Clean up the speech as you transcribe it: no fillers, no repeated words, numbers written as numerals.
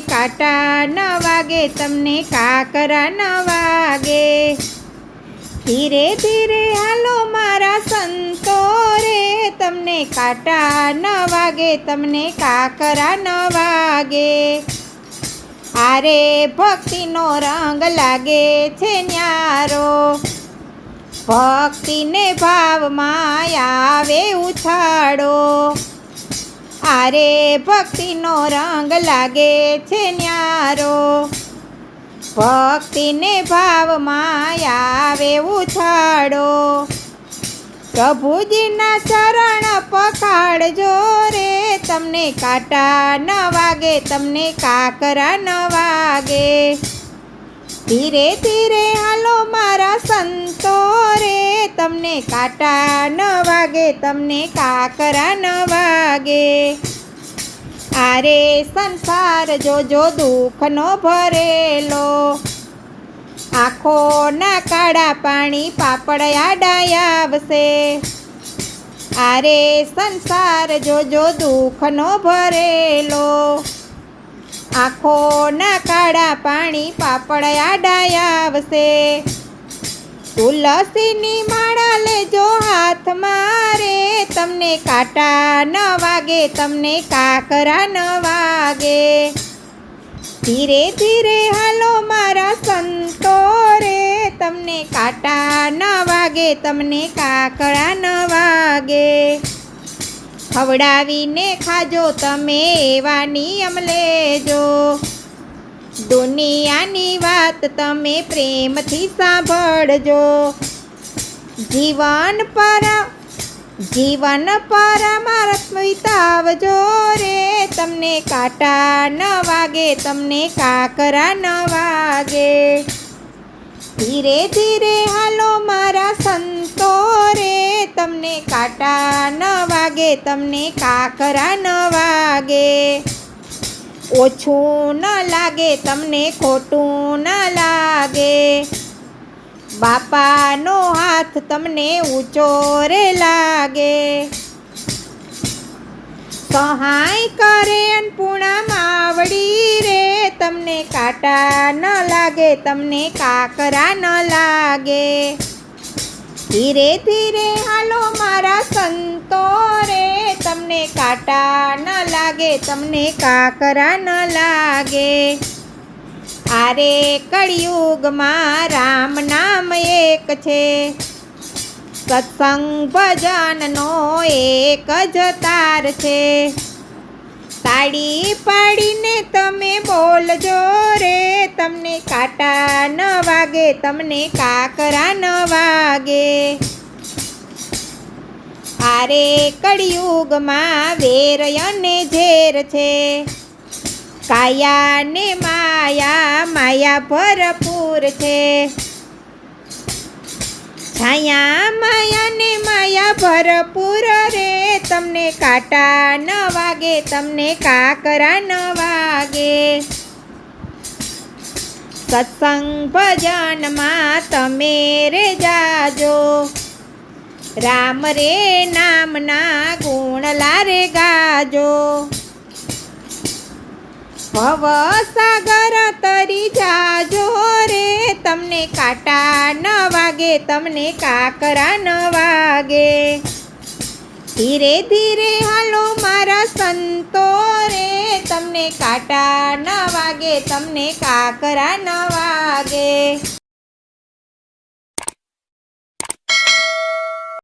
કાંટા ન વાગે, તમને કાકરા ન વાગે. ધીરે ધીરે હાલો મારા સંતો રે, તમને કાંટા ન વાગે, તમને કાકરા ન વાગે. આરે ભક્તિનો રંગ લાગે છે ન્યારો, ભક્તિને ભાવમાં આવે ઉછાળો. આરે ભક્તિનો રંગ લાગે છે ન્યારો, ભક્તિને ભાવમાં આવે ઉછાળો. પ્રભુજીના ચરણ પખાડજો રે, તમને કાંટા ન વાગે, તમને કાકરા ન વાગે. ધીરે ધીરે હાલો મારા સંતો રે, તમને કાંટા ન વાગે, તમને કાકરા ન વાગે. આરે સંસાર જોજો દુઃખનો ભરેલો, આંખોના કાળા પાણી પાપડ આડા આવશે. આરે સંસાર જોજો દુઃખનો ભરેલો, આંખોના કાળા પાણી પાપડ આડા આવશે. તુલસીની માળા લેજો હાથમાં રે, તમને કાંટા ન વાગે, તમને કાકરા ન વાગે. ધીરે ધીરે હાલો મારા સંતો રે, તમને કાંટા ન વાગે, તમને કાકરા ન વાગે. ખવડાવીને ખાજો તમે એવા નિયમ લેજો, દુનિયાની વાત તમે પ્રેમથી સાંભળજો. જીવન પરમાર્થ વિતાવજો રે, તમને કાંટા ન વાગે, તમને કાકરા ન વાગે. ધીરે ધીરે હાલો મારા સંતો રે, તમને કાંટા ન વાગે, તમને કાકરા ન વાગે. ઓછું ન લાગે, તમને ખોટું ન લાગે, બાપાનો હાથ તમને ઊંચો રે લાગે. સહાય કરે અન્નપૂર્ણા માવડી રે, તમને કાંટા ન લાગે, તમને કાકરા ન લાગે. ધીરે ધીરે હાલો મારા સંતો રે, તમને કાંટા ન લાગે, તમને કાકરા ન લાગે. આરે કળિયુગમાં રામ નામ એક છે, સત્સંગ ભજનનો એક જ તાર છે. તાળી પાડીને તમે બોલજો રે, તમને કાંટા ન વાગે, તમને કાકરા ન વાગે. આરે કળિયુગમાં વેર અને ઝેર છે, કાયા ને માયા, માયા ભરપૂર છે. છાયા માયા ને માયા ભરપૂર રે, તમને કાંટા ન વાગે, તમને કાકરા ન વાગે. સત્સંગ ભજનમાં તમે રે જાજો, રામ રે નામના ગુણ લારે ગાજો. ભવ સાગર તરી જાજો રે, તમને કાંટા ન વાગે, તમને કાકરા ન વાગે. ધીરે ધીરે હાલો મારા સંતો રે, તમને કાંટા ન વાગે, તમને કાકરા ન વાગે.